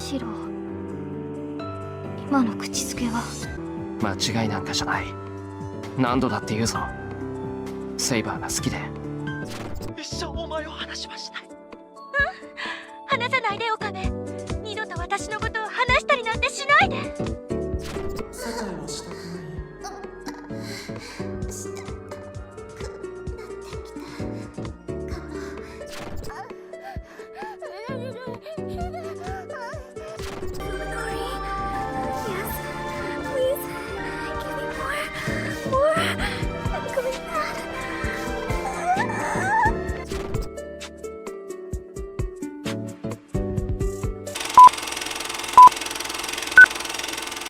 シロ、今の口づけは間違いなんかじゃない。何度だって言うぞ。セイバーが好きで。一生お前を話しましたい。話さないでオカメ。二度と私のことを話したりなんてしないで。世界はしたくない。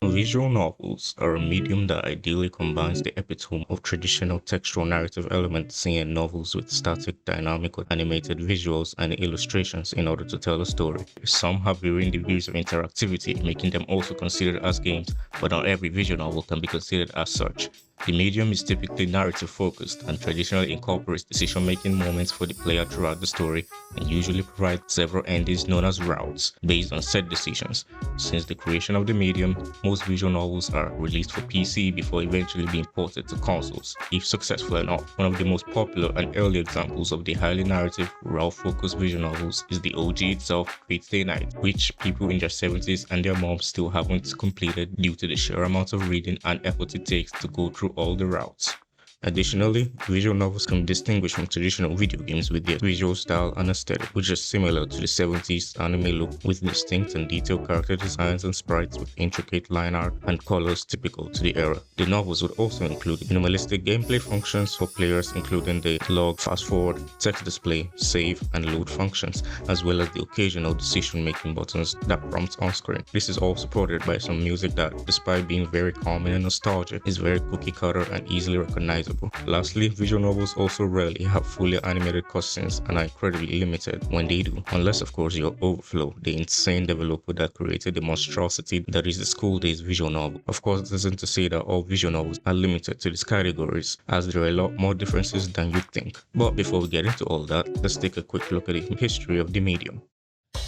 Visual novels are a medium that ideally combines the epitome of traditional textual narrative elements seen in novels with static, dynamic, or animated visuals and illustrations in order to tell a story. Some have varying degrees of interactivity, making them also considered as games, but not every visual novel can be considered as such. The medium is typically narrative focused and traditionally incorporates decision-making moments for the player throughout the story and usually provides several endings known as routes based on set decisions. Since the creation of the medium, most visual novels are released for PC before eventually being ported to consoles, if successful enough. One of the most popular and early examples of the highly narrative, route-focused visual novels is the OG itself, Fate Stay Night, which people in their 70s and their moms still haven't completed due to the sheer amount of reading and effort it takes to go through all the routes. Additionally, visual novels can be distinguished from traditional video games with their visual style and aesthetic, which is similar to the 70s anime look with distinct and detailed character designs and sprites with intricate line art and colors typical to the era. The novels would also include minimalistic gameplay functions for players, including the log, fast forward, text display, save, and load functions, as well as the occasional decision-making buttons that prompt on screen. This is all supported by some music that, despite being very calming and nostalgic, is very cookie-cutter and easily recognizable. Lastly, visual novels also rarely have fully animated cutscenes and are incredibly limited when they do, unless of course you're Overflow, the insane developer that created the monstrosity that is the school days visual novel. Of course, this isn't to say that all visual novels are limited to these categories, as there are a lot more differences than you'd think. But before we get into all that, let's take a quick look at the history of the medium.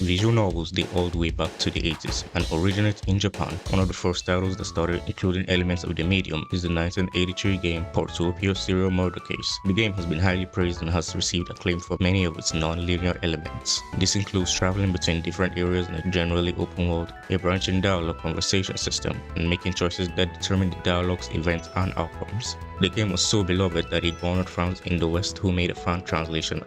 Visual novels date all the way back to the 80s and originate in Japan. One of the first titles that started including elements of the medium is the 1983 game Portopia Serial Murder Case. The game has been highly praised and has received acclaim for many of its non-linear elements. This includes traveling between different areas in a generally open world, a branching dialogue conversation system, and making choices that determine the dialogue's events and outcomes. The game was so beloved that it garnered fans in the West who made a fan translation.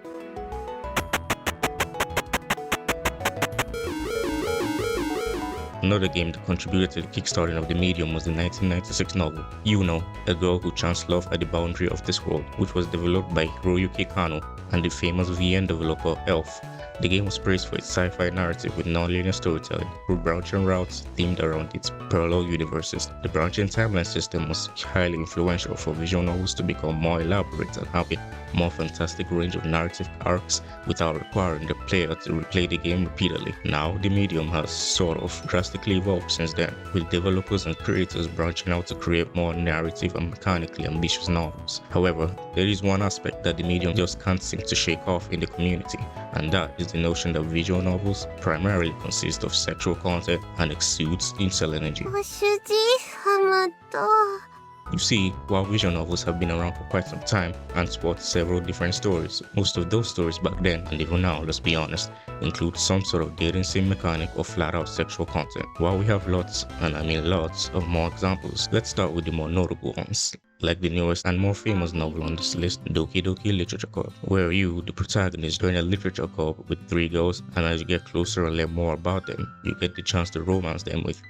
Another game that contributed to the kickstarting of the medium was the 1996 novel, Yuno, A Girl Who Chants Love at the Boundary of This World, which was developed by Hiroyuki Kano and the famous VN developer Elf. The game was praised for its sci-fi narrative with non-linear storytelling, through branching routes themed around its parallel universes. The branching timeline system was highly influential for visual novels to become more elaborate and have a more fantastic range of narrative arcs without requiring the player to replay the game repeatedly. Now, the medium has sort of drastically evolved since then, with developers and creators branching out to create more narrative and mechanically ambitious novels. However, there is one aspect that the medium just can't seem to shake off in the community, and that is the notion that visual novels primarily consist of sexual content and exudes incel energy. You see, while visual novels have been around for quite some time and sport several different stories, most of those stories back then, and even now, let's be honest, include some sort of dating sim mechanic or flat-out sexual content. While we have lots, and I mean lots, of more examples, let's start with the more notable ones, like the newest and more famous novel on this list, Doki Doki Literature Club, where you, the protagonist, join a literature club with 3 girls, and as you get closer and learn more about them, you get the chance to romance them with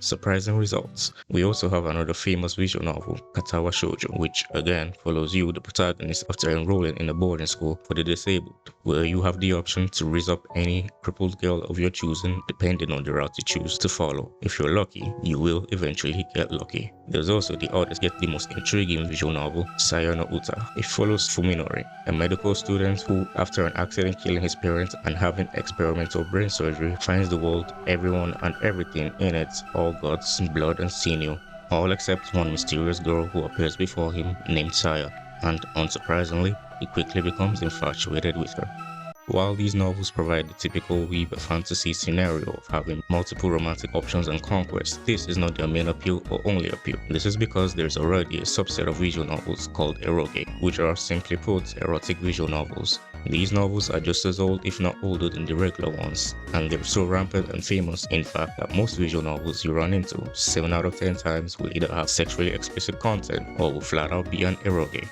surprising results. We also have another famous visual novel, Katawa Shoujo, which again follows you, the protagonist, after enrolling in a boarding school for the disabled, where you have the option to raise up any crippled girl of your choosing depending on the route you choose to follow. If you're lucky, you will eventually get lucky. There's also the oddest yet the most intriguing visual novel, Saya no Uta. It follows Fuminori, a medical student who, after an accident killing his parents and having experimental brain surgery, finds the world, everyone and everything in it, all gods, blood and sinew, all except one mysterious girl who appears before him named Saya, and unsurprisingly, he quickly becomes infatuated with her. While these novels provide the typical weeb fantasy scenario of having multiple romantic options and conquests, this is not their main appeal or only appeal. This is because there's already a subset of visual novels called eroge, which are simply put erotic visual novels. These novels are just as old, if not older, than the regular ones, and they're so rampant and famous, in fact, that most visual novels you run into, 7 out of 10 times, will either have sexually explicit content or will flat out be an eroge.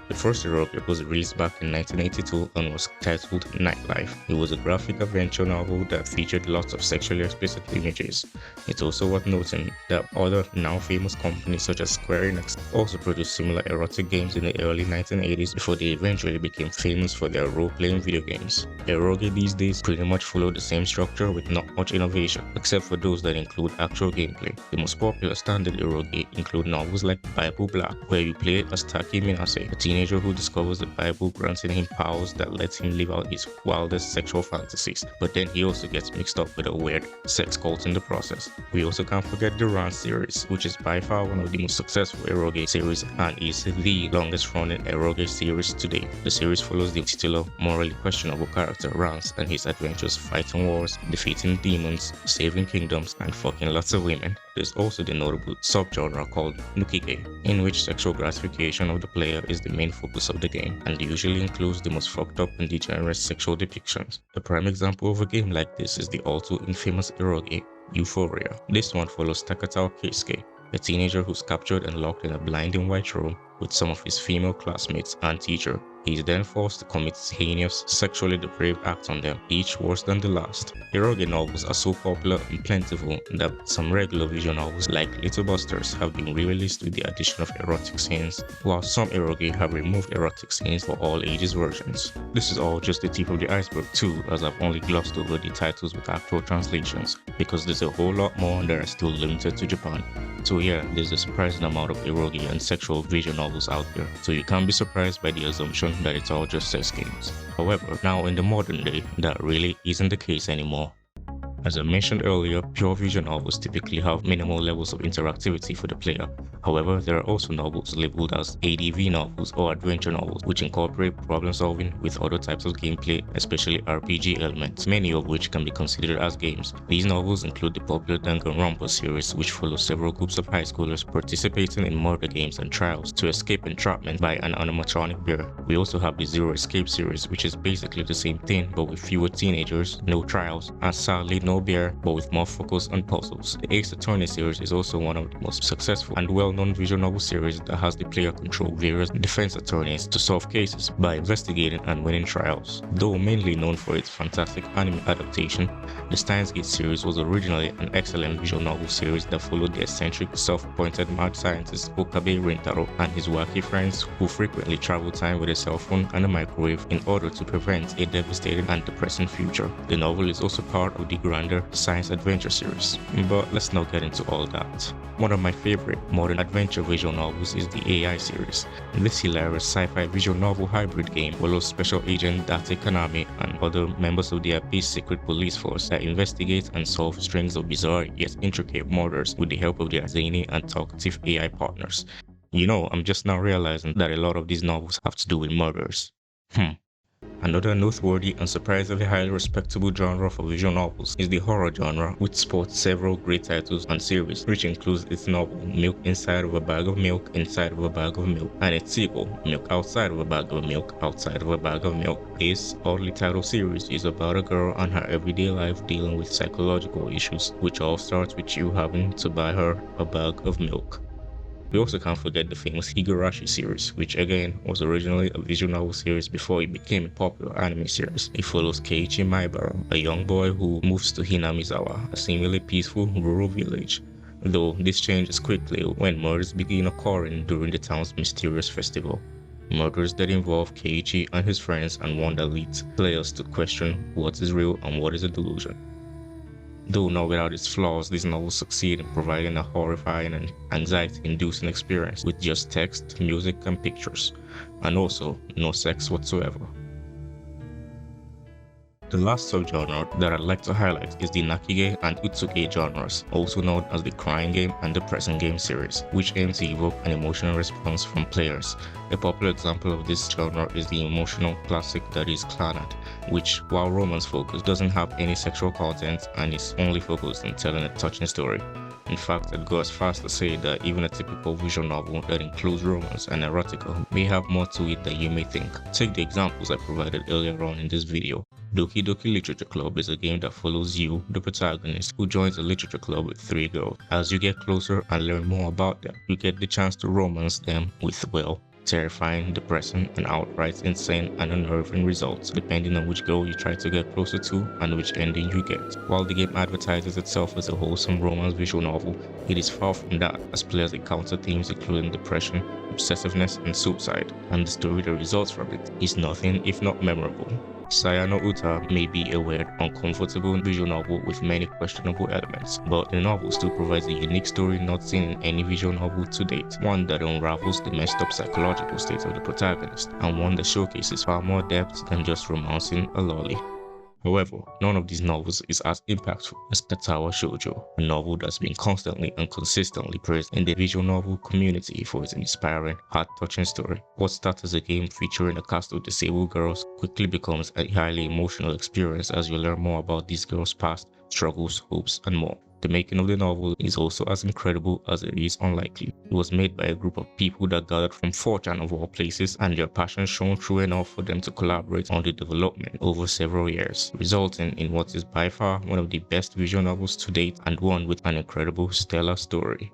The first Erotica was released back in 1982 and was titled Nightlife. It was a graphic adventure novel that featured lots of sexually explicit images. It's also worth noting that other now famous companies such as Square Enix also produced similar erotic games in the early 1980s before they eventually became famous for their role-playing video games. Eroge these days pretty much follow the same structure with not much innovation, except for those that include actual gameplay. The most popular standard eroge include novels like Bible Black, where you play as Taki Minase, a teenager who discovers the Bible granting him powers that lets him live out his wildest sexual fantasies, but then he also gets mixed up with a weird sex cult in the process. We also can't forget the Ran series, which is by far one of the most successful eroge series and is the longest running eroge series to date. The series follows the titular, morally questionable character Rance and his adventures fighting wars, defeating demons, saving kingdoms, and fucking lots of women. There's also the notable subgenre called Nukige, in which sexual gratification of the player is the main focus of the game, and usually includes the most fucked up and degenerate sexual depictions. A prime example of a game like this is the all too infamous eroge, Euphoria. This one follows Takatao Keisuke, a teenager who's captured and locked in a blinding white room with some of his female classmates and teacher. He is then forced to commit heinous, sexually depraved acts on them, each worse than the last. Eroge novels are so popular and plentiful that some regular visual novels like Little Busters have been re-released with the addition of erotic scenes, while some eroge have removed erotic scenes for all ages versions. This is all just the tip of the iceberg too, as I've only glossed over the titles with actual translations, because there's a whole lot more that are still limited to Japan. So yeah, there's a surprising amount of eroge and sexual visual novels out there, so you can't be surprised by the assumption that it's all just sex games. However, now in the modern day, that really isn't the case anymore. As I mentioned earlier, pure visual novels typically have minimal levels of interactivity for the player. However, there are also novels labeled as ADV novels or adventure novels, which incorporate problem solving with other types of gameplay, especially RPG elements, many of which can be considered as games. These novels include the popular Danganronpa series, which follows several groups of high schoolers participating in murder games and trials to escape entrapment by an animatronic bear. We also have the Zero Escape series, which is basically the same thing but with fewer teenagers, no trials, and sadly no bear, but with more focus on puzzles. The Ace Attorney series is also one of the most successful and well-known visual novel series that has the player control various defense attorneys to solve cases by investigating and winning trials. Though mainly known for its fantastic anime adaptation, the Steins Gate series was originally an excellent visual novel series that followed the eccentric, self-appointed mad scientist Okabe Rintaro and his wacky friends who frequently travel time with a cell phone and a microwave in order to prevent a devastating and depressing future. The novel is also part of the grander science adventure series, but let's not get into all that. One of my favorite modern adventure visual novels is the AI series. This hilarious sci-fi visual novel hybrid game follows Special Agent Date Kaname and other members of the Abyss secret police force that investigate and solve strings of bizarre yet intricate murders with the help of their zany and talkative AI partners. You know, I'm just now realizing that a lot of these novels have to do with murders. Another noteworthy and surprisingly highly respectable genre for visual novels is the horror genre, which sports several great titles and series, which includes its novel Milk Inside of a Bag of Milk Inside of a Bag of Milk, and its sequel Milk Outside of a Bag of Milk Outside of a Bag of Milk. This oddly titled series is about a girl and her everyday life dealing with psychological issues, which all starts with you having to buy her a bag of milk. We also can't forget the famous Higurashi series, which again was originally a visual novel series before it became a popular anime series. It follows Keiichi Maibara, a young boy who moves to Hinamizawa, a seemingly peaceful rural village. Though this changes quickly when murders begin occurring during the town's mysterious festival. Murders that involve Keiichi and his friends and one that leads players to question what is real and what is a delusion. Though not without its flaws, these novels succeed in providing a horrifying and anxiety-inducing experience with just text, music, and pictures, and also no sex whatsoever. The last subgenre that I'd like to highlight is the Nakige and Utsuge genres, also known as the crying game and depressing game series, which aim to evoke an emotional response from players. A popular example of this genre is the emotional classic that is Clannad, which, while romance-focused, doesn't have any sexual content and is only focused on telling a touching story. In fact, I'd go as far as to say that even a typical visual novel that includes romance and erotica may have more to it than you may think. Take the examples I provided earlier on in this video. Doki Doki Literature Club is a game that follows you, the protagonist, who joins a literature club with 3 girls. As you get closer and learn more about them, you get the chance to romance them with, well, terrifying, depressing, and outright insane and unnerving results, depending on which girl you try to get closer to and which ending you get. While the game advertises itself as a wholesome romance visual novel, it is far from that, as players encounter themes including depression, obsessiveness, and suicide, and the story that results from it is nothing if not memorable. Saya no Uta may be a weird, uncomfortable visual novel with many questionable elements, but the novel still provides a unique story not seen in any visual novel to date, one that unravels the messed up psychological state of the protagonist, and one that showcases far more depth than just romancing a lolly. However, none of these novels is as impactful as Katawa Shoujo, a novel that's been constantly and consistently praised in the visual novel community for its inspiring, heart-touching story. What starts as a game featuring a cast of disabled girls quickly becomes a highly emotional experience as you learn more about these girls' past, struggles, hopes, and more. The making of the novel is also as incredible as it is unlikely. It was made by a group of people that gathered from 4chan of all places, and their passion shone through enough for them to collaborate on the development over several years, resulting in what is by far one of the best visual novels to date and one with an incredible stellar story.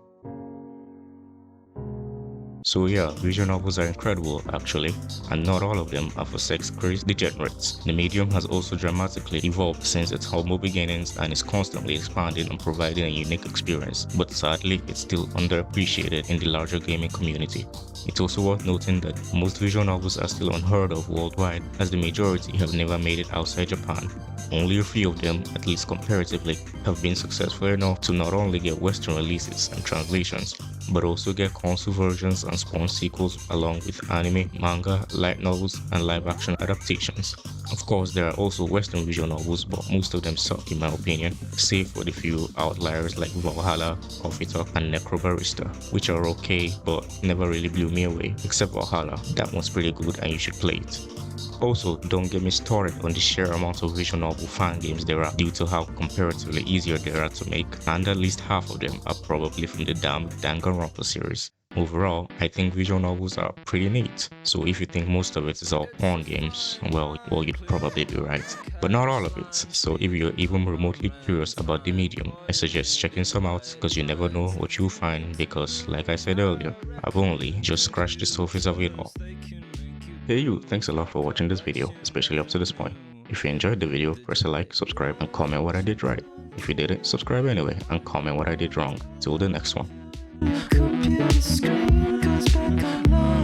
So yeah, visual novels are incredible actually, and not all of them are for sex-crazed degenerates. The medium has also dramatically evolved since its humble beginnings and is constantly expanding and providing a unique experience, but sadly it's still underappreciated in the larger gaming community. It's also worth noting that most visual novels are still unheard of worldwide, as the majority have never made it outside Japan. Only a few of them, at least comparatively, have been successful enough to not only get Western releases and translations, but also get console versions and spawn sequels along with anime, manga, light novels, and live-action adaptations. Of course, there are also Western visual novels, but most of them suck in my opinion, save for the few outliers like Valhalla, Officer, and Necrobarista, which are okay, but never really blew me away, except Valhalla. That one's pretty good and you should play it. Also, don't get me started on the sheer amount of visual novel fan games there are due to how comparatively easier they are to make, and at least half of them are probably from the damn Danganronpa series. Overall, I think visual novels are pretty neat, so if you think most of it is all porn games, well, you'd probably be right. But not all of it, so if you're even remotely curious about the medium, I suggest checking some out, because you never know what you'll find, because like I said earlier, I've only just scratched the surface of it all. Hey you, thanks a lot for watching this video, especially up to this point. If you enjoyed the video, press a like, subscribe, and comment what I did right. If you didn't, subscribe anyway, and comment what I did wrong. Till the next one. Computer screen goes back online.